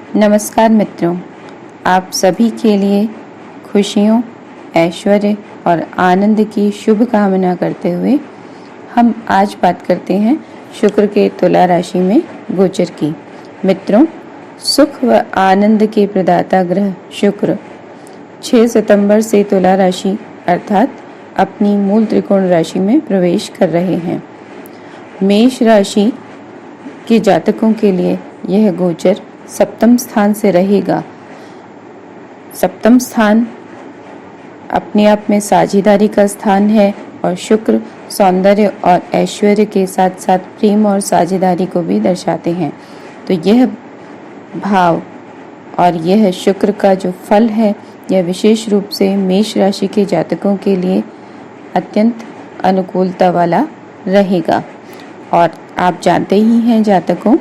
नमस्कार मित्रों, आप सभी के लिए खुशियों, ऐश्वर्य और आनंद की शुभ कामना करते हुए हम आज बात करते हैं शुक्र के तुला राशि में गोचर की। मित्रों, सुख व आनंद के प्रदाता ग्रह शुक्र 6 सितंबर से तुला राशि अर्थात अपनी मूल त्रिकोण राशि में प्रवेश कर रहे हैं। मेष राशि के जातकों के लिए यह गोचर सप्तम स्थान से रहेगा। सप्तम स्थान अपने आप में साझेदारी का स्थान है और शुक्र सौंदर्य और ऐश्वर्य के साथ साथ प्रेम और साझेदारी को भी दर्शाते हैं। तो यह भाव और यह शुक्र का जो फल है, यह विशेष रूप से मेष राशि के जातकों के लिए अत्यंत अनुकूलता वाला रहेगा। और आप जानते ही हैं जातकों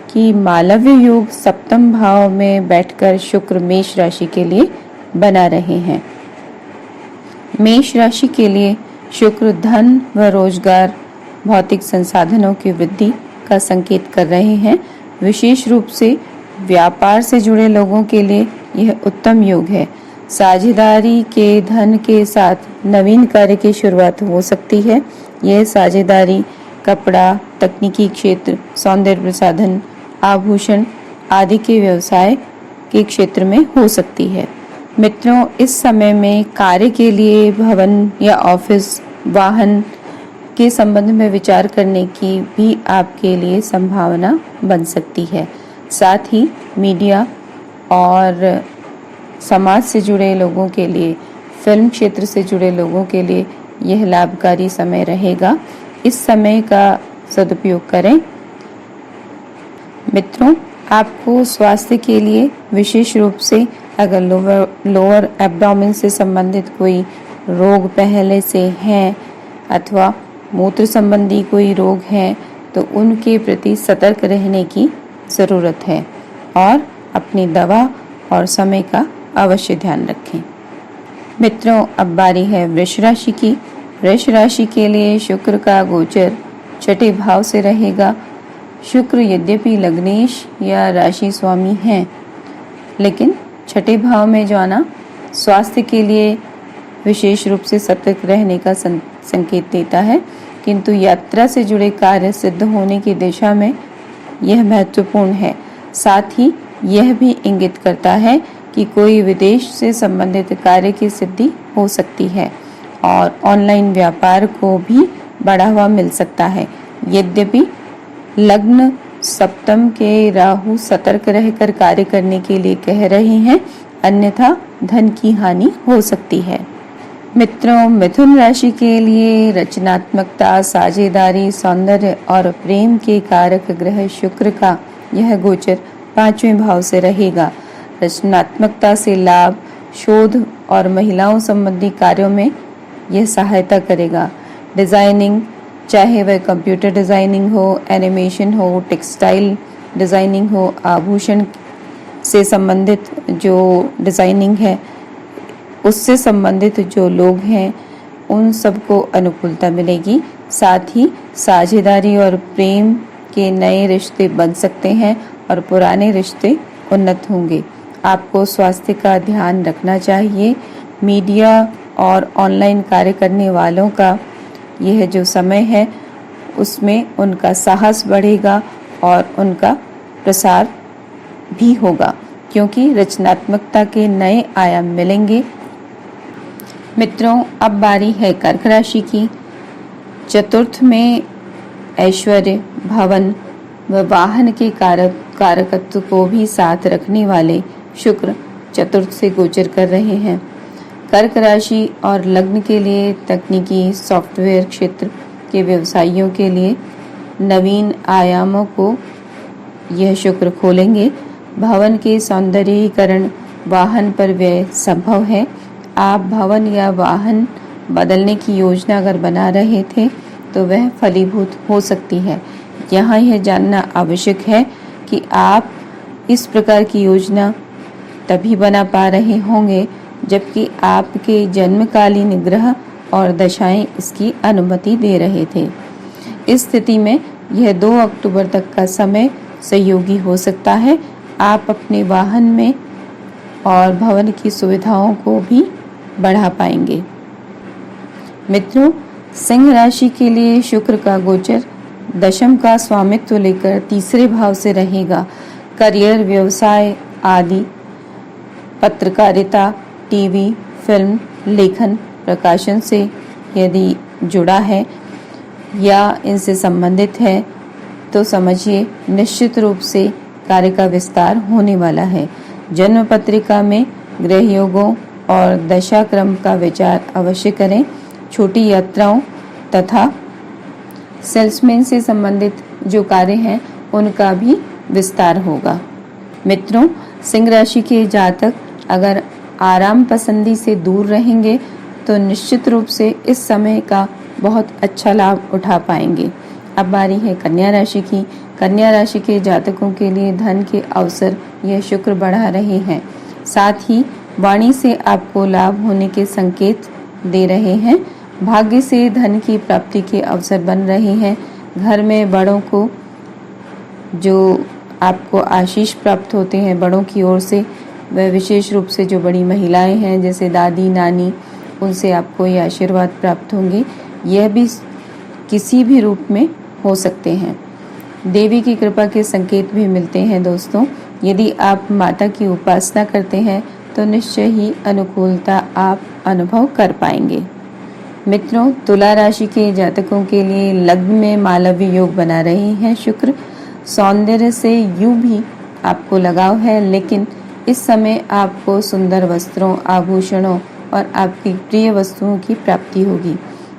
कि मालव्य योग सप्तम भाव में बैठकर शुक्र मेष राशि के लिए बना रहे हैं। मेष राशि के लिए शुक्र धन व रोजगार, भौतिक संसाधनों की वृद्धि का संकेत कर रहे हैं। विशेष रूप से व्यापार से जुड़े लोगों के लिए यह उत्तम योग है। साझेदारी के धन के साथ नवीन कार्य की शुरुआत हो सकती है। यह साझेदारी कपड़ा, तकनीकी क्षेत्र, सौंदर्य प्रसाधन, आभूषण आदि के व्यवसाय के क्षेत्र में हो सकती है। मित्रों, इस समय में कार्य के लिए भवन या ऑफिस, वाहन के संबंध में विचार करने की भी आपके लिए संभावना बन सकती है। साथ ही मीडिया और समाज से जुड़े लोगों के लिए, फिल्म क्षेत्र से जुड़े लोगों के लिए यह लाभकारी समय रहेगा। इस समय का सदुपयोग करें। मित्रों, आपको स्वास्थ्य के लिए विशेष रूप से अगर लोअर एब्डोमेन से संबंधित कोई रोग पहले से हैं अथवा मूत्र संबंधी कोई रोग है तो उनके प्रति सतर्क रहने की ज़रूरत है और अपनी दवा और समय का अवश्य ध्यान रखें। मित्रों, अब बारी है वृष राशि की। वृष राशि के लिए शुक्र का गोचर छठे भाव से रहेगा। शुक्र यद्यपि लग्नेश या राशि स्वामी हैं, लेकिन छठे भाव में जाना स्वास्थ्य के लिए विशेष रूप से सतर्क रहने का संकेत देता है, किंतु यात्रा से जुड़े कार्य सिद्ध होने की दिशा में यह महत्वपूर्ण है। साथ ही यह भी इंगित करता है कि कोई विदेश से संबंधित कार्य की सिद्धि हो सकती है और ऑनलाइन व्यापार को भी बढ़ावा मिल सकता है। यद्यपि लग्न सप्तम के राहु सतर्क रहकर कार्य करने के लिए कह रहे हैं, अन्यथा धन की हानि हो सकती है। मित्रों, मिथुन राशि के लिए रचनात्मकता, साझेदारी, सौंदर्य और प्रेम के कारक ग्रह शुक्र का यह गोचर 5वें भाव से रहेगा। रचनात्मकता से लाभ, शोध और महिलाओं संबंधी कार्यों में यह सहायता करेगा। डिजाइनिंग, चाहे वह कंप्यूटर डिजाइनिंग हो, एनिमेशन हो, टेक्सटाइल डिजाइनिंग हो, आभूषण से संबंधित जो डिजाइनिंग है उससे संबंधित जो लोग हैं उन सबको अनुकूलता मिलेगी। साथ ही साझेदारी और प्रेम के नए रिश्ते बन सकते हैं और पुराने रिश्ते उन्नत होंगे। आपको स्वास्थ्य का ध्यान रखना चाहिए। मीडिया और ऑनलाइन कार्य करने वालों का यह जो समय है उसमें उनका साहस बढ़ेगा और उनका प्रसार भी होगा, क्योंकि रचनात्मकता के नए आयाम मिलेंगे। मित्रों, अब बारी है कर्क राशि की। चतुर्थ में ऐश्वर्य, भवन व वाहन के कारकत्व को भी साथ रखने वाले शुक्र चतुर्थ से गोचर कर रहे हैं। कर्क राशि और लग्न के लिए तकनीकी, सॉफ्टवेयर क्षेत्र के व्यवसायियों के लिए नवीन आयामों को यह शुक्र खोलेंगे। भवन के सौंदर्यीकरण, वाहन पर व्यय संभव है। आप भवन या वाहन बदलने की योजना अगर बना रहे थे तो वह फलीभूत हो सकती है। यहाँ यह जानना आवश्यक है कि आप इस प्रकार की योजना तभी बना पा रहे होंगे जबकि आपके जन्मकालीन ग्रह और दशाएं इसकी अनुमति दे रहे थे। इस स्थिति में यह 2 अक्टूबर तक का समय सहयोगी हो सकता है। आप अपने वाहन में और भवन की सुविधाओं को भी बढ़ा पाएंगे। मित्रों, सिंह राशि के लिए शुक्र का गोचर दशम का स्वामित्व लेकर तीसरे भाव से रहेगा। करियर, व्यवसाय आदि, पत्रकारिता, टीवी, फिल्म, लेखन, प्रकाशन से यदि जुड़ा है या इनसे संबंधित है तो समझिए निश्चित रूप से कार्य का विस्तार होने वाला है। जन्म पत्रिका में ग्रह योगों और दशा क्रम का विचार अवश्य करें। छोटी यात्राओं तथा सेल्समैन से संबंधित जो कार्य हैं उनका भी विस्तार होगा। मित्रों, सिंह राशि के जातक अगर आराम पसंदी से दूर रहेंगे तो निश्चित रूप से इस समय का बहुत अच्छा लाभ उठा पाएंगे। अब बारी है कन्या राशि की। कन्या राशि के जातकों के लिए धन के अवसर यह शुक्र बढ़ा रहे हैं। साथ ही वाणी से आपको लाभ होने के संकेत दे रहे हैं। भाग्य से धन की प्राप्ति के अवसर बन रहे हैं। घर में बड़ों को जो आपको आशीष प्राप्त होते हैं बड़ों की ओर से, वह विशेष रूप से जो बड़ी महिलाएं हैं जैसे दादी, नानी, उनसे आपको ये आशीर्वाद प्राप्त होंगे। यह भी किसी भी रूप में हो सकते हैं। देवी की कृपा के संकेत भी मिलते हैं। दोस्तों, यदि आप माता की उपासना करते हैं तो निश्चय ही अनुकूलता आप अनुभव कर पाएंगे। मित्रों, तुला राशि के जातकों के लिए लग्न में मालव्य योग बना रहे हैं शुक्र। सौंदर्य से यूं भी आपको लगाव है, लेकिन इस समय आपको सुंदर वस्त्रों, आभूषणों और आपकी प्रिय वस्तुओं की प्राप्ति होगी।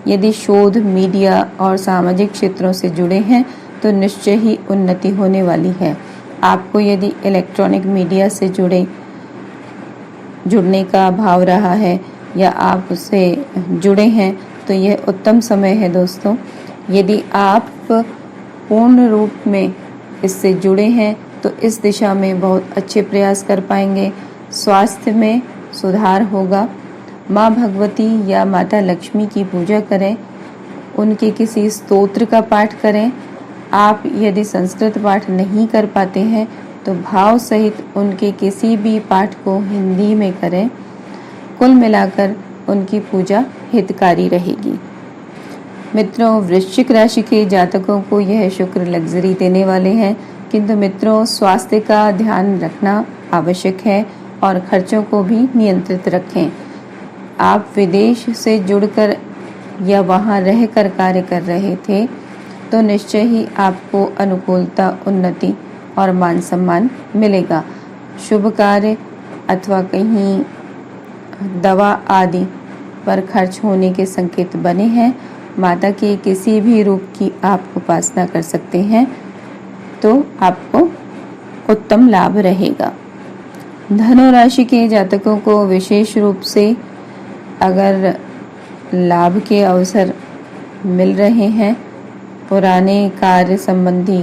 यदि शोध, मीडिया और सामाजिक क्षेत्रों से जुड़े हैं तो निश्चय ही उन्नति होने वाली है। आपको यदि इलेक्ट्रॉनिक मीडिया से जुड़ने का भाव रहा है या आप उससे जुड़े हैं तो यह उत्तम समय है। दोस्तों, यदि आप पूर्ण रूप में इससे जुड़े हैं तो इस दिशा में बहुत अच्छे प्रयास कर पाएंगे। स्वास्थ्य में सुधार होगा। माँ भगवती या माता लक्ष्मी की पूजा करें। उनके किसी स्तोत्र का पाठ करें। आप यदि संस्कृत पाठ नहीं कर पाते हैं तो भाव सहित उनके किसी भी पाठ को हिंदी में करें। कुल मिलाकर उनकी पूजा हितकारी रहेगी। मित्रों, वृश्चिक राशि के जातकों को यह शुक्र लग्जरी देने वाले हैं, किंतु मित्रों स्वास्थ्य का ध्यान रखना आवश्यक है और खर्चों को भी नियंत्रित रखें। आप विदेश से जुड़कर या वहां रहकर कार्य कर रहे थे तो निश्चय ही आपको अनुकूलता, उन्नति और मान सम्मान मिलेगा। शुभ कार्य अथवा कहीं दवा आदि पर खर्च होने के संकेत बने हैं। माता के किसी भी रूप की आप उपासना कर सकते हैं तो आपको उत्तम लाभ रहेगा। धनु राशि के जातकों को विशेष रूप से अगर लाभ के अवसर मिल रहे हैं, पुराने कार्य संबंधी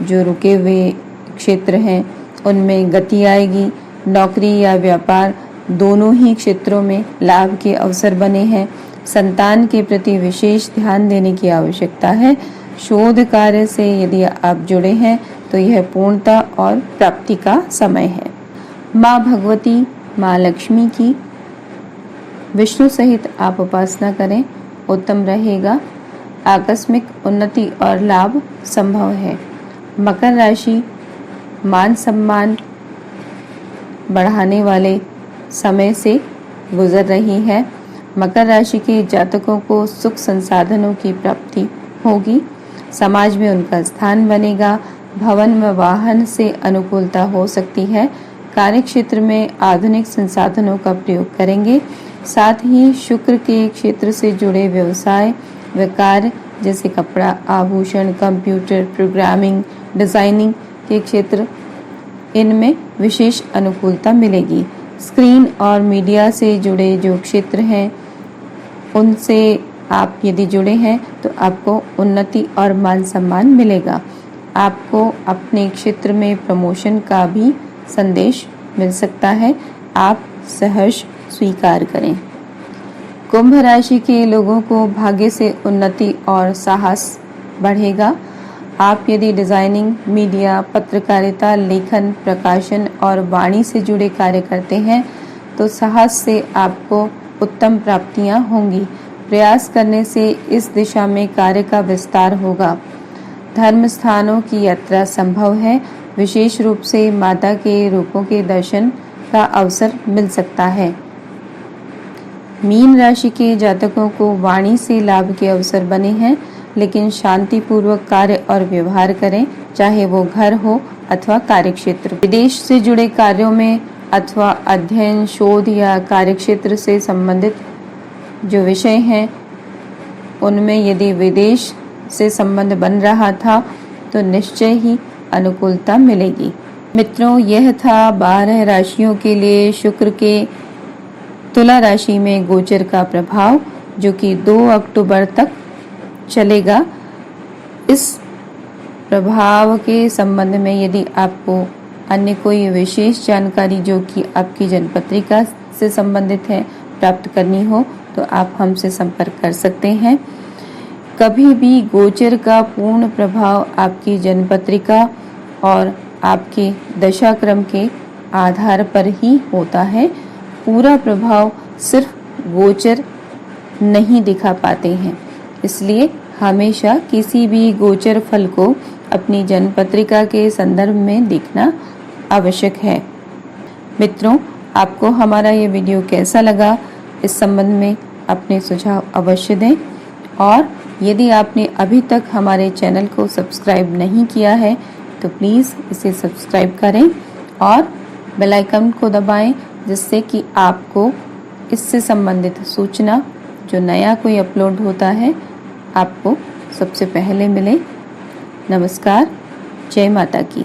जो रुके हुए क्षेत्र हैं उनमें गति आएगी। नौकरी या व्यापार दोनों ही क्षेत्रों में लाभ के अवसर बने हैं। संतान के प्रति विशेष ध्यान देने की आवश्यकता है। शोध कार्य से यदि आप जुड़े हैं तो यह पूर्णता और प्राप्ति का समय है। माँ भगवती, माँ लक्ष्मी की विष्णु सहित आप उपासना करें, उत्तम रहेगा। आकस्मिक उन्नति और लाभ संभव है। मकर राशि मान सम्मान बढ़ाने वाले समय से गुजर रही है। मकर राशि के जातकों को सुख संसाधनों की प्राप्ति होगी। समाज में उनका स्थान बनेगा। भवन व वाहन से अनुकूलता हो सकती है। कार्य क्षेत्र में आधुनिक संसाधनों का प्रयोग करेंगे। साथ ही शुक्र के क्षेत्र से जुड़े व्यवसाय व कार्य जैसे कपड़ा, आभूषण, कंप्यूटर, प्रोग्रामिंग, डिजाइनिंग के क्षेत्र, इनमें विशेष अनुकूलता मिलेगी। स्क्रीन और मीडिया से जुड़े जो क्षेत्र हैं उनसे आप यदि जुड़े हैं तो आपको उन्नति और मान सम्मान मिलेगा। आपको अपने क्षेत्र में प्रमोशन का भी संदेश मिल सकता है। आप सहर्ष स्वीकार करें। कुंभ राशि के लोगों को भाग्य से उन्नति और साहस बढ़ेगा। आप यदि डिजाइनिंग, मीडिया, पत्रकारिता, लेखन, प्रकाशन और वाणी से जुड़े कार्य करते हैं तो साहस से आपको उत्तम प्राप्तियां होंगी। प्रयास करने से इस दिशा में कार्य का विस्तार होगा। धर्म स्थानों की यात्रा संभव है। विशेष रूप से माता के रूपों के दर्शन का अवसर मिल सकता है। मीन राशि के जातकों को वाणी से लाभ के अवसर बने हैं, लेकिन शांति पूर्वक कार्य और व्यवहार करें, चाहे वो घर हो अथवा कार्यक्षेत्र। विदेश से जुड़े कार्यों में अथवा अध्ययन, शोध या कार्यक्षेत्र से संबंधित जो विषय हैं उनमें यदि विदेश से संबंध बन रहा था तो निश्चय ही अनुकूलता मिलेगी। मित्रों, यह था 12 राशियों के लिए शुक्र के तुला राशि में गोचर का प्रभाव, जो कि 2 अक्टूबर तक चलेगा। इस प्रभाव के संबंध में यदि आपको अन्य कोई विशेष जानकारी जो कि आपकी जन्मपत्रिका से संबंधित है प्राप्त करनी हो तो आप हमसे संपर्क कर सकते हैं। कभी भी गोचर का पूर्ण प्रभाव आपकी जन्मपत्रिका और आपके दशाक्रम के आधार पर ही होता है। पूरा प्रभाव सिर्फ गोचर नहीं दिखा पाते हैं, इसलिए हमेशा किसी भी गोचर फल को अपनी जन्मपत्रिका के संदर्भ में देखना आवश्यक है। मित्रों, आपको हमारा ये वीडियो कैसा लगा, इस संबंध में अपने सुझाव अवश्य दें और यदि आपने अभी तक हमारे चैनल को सब्सक्राइब नहीं किया है तो प्लीज़ इसे सब्सक्राइब करें और बेल आइकन को दबाएं, जिससे कि आपको इससे संबंधित सूचना जो नया कोई अपलोड होता है आपको सबसे पहले मिले। नमस्कार, जय माता की।